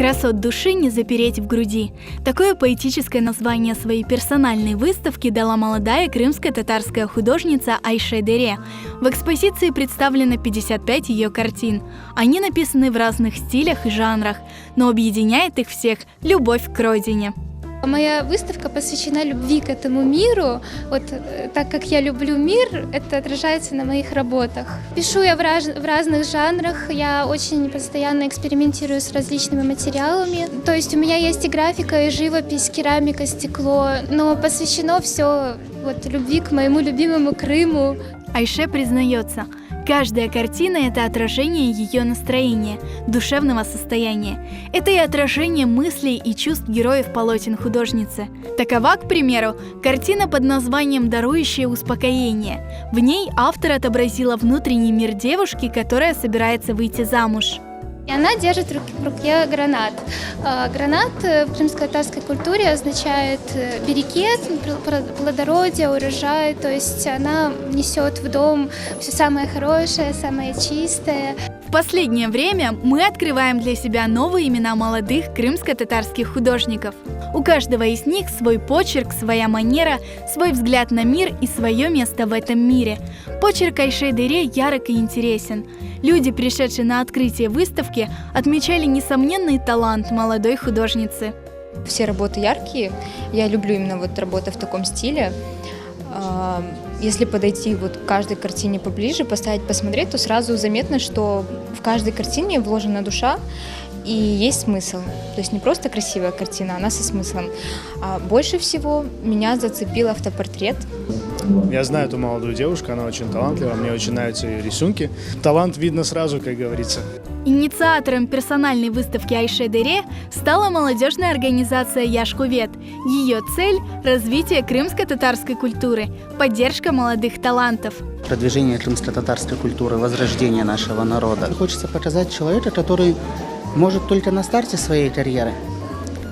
Красот души не запереть в груди. Такое поэтическое название своей персональной выставки дала молодая крымско-татарская художница Айше Дере. В экспозиции представлено 55 ее картин. Они написаны в разных стилях и жанрах, но объединяет их всех любовь к родине. Моя выставка посвящена любви к этому миру. Вот так как я люблю мир, это отражается на моих работах. Пишу я в разных жанрах, я очень постоянно экспериментирую с различными материалами. То есть у меня есть и графика, и живопись, керамика, стекло, но посвящено все любви к моему любимому Крыму. Айше признается, каждая картина – это отражение ее настроения, душевного состояния. Это и отражение мыслей и чувств героев полотен художницы. Такова, к примеру, картина под названием «Дарующее успокоение». В ней автор отобразила внутренний мир девушки, которая собирается выйти замуж. И она держит в руке гранат. Гранат в крымско-татарской культуре означает берекет, плодородие, урожай. То есть она несет в дом все самое хорошее, самое чистое. В последнее время мы открываем для себя новые имена молодых крымско-татарских художников. У каждого из них свой почерк, своя манера, свой взгляд на мир и свое место в этом мире. Почерк Айше Дере ярок и интересен. Люди, пришедшие на открытие выставки, отмечали несомненный талант молодой художницы. Все работы яркие. Я люблю именно работы в таком стиле. Если подойти к каждой картине поближе, посмотреть, то сразу заметно, что в каждой картине вложена душа и есть смысл. То есть не просто красивая картина, она со смыслом. Больше всего меня зацепил автопортрет. Я знаю эту молодую девушку, она очень талантлива, мне очень нравятся ее рисунки. Талант видно сразу, как говорится. Инициатором персональной выставки Айше Дере стала молодежная организация Яшкувет. Ее цель – развитие крымско-татарской культуры, поддержка молодых талантов. Продвижение крымско-татарской культуры, возрождение нашего народа. Хочется показать человека, который может только на старте своей карьеры,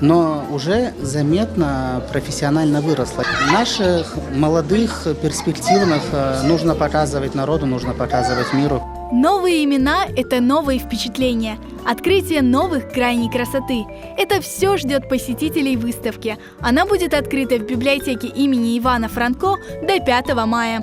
но уже заметно профессионально выросла. Наших молодых, перспективных нужно показывать народу, нужно показывать миру. Новые имена – это новые впечатления, открытие новых граней красоты. Это все ждет посетителей выставки. Она будет открыта в библиотеке имени Ивана Франко до 5 мая.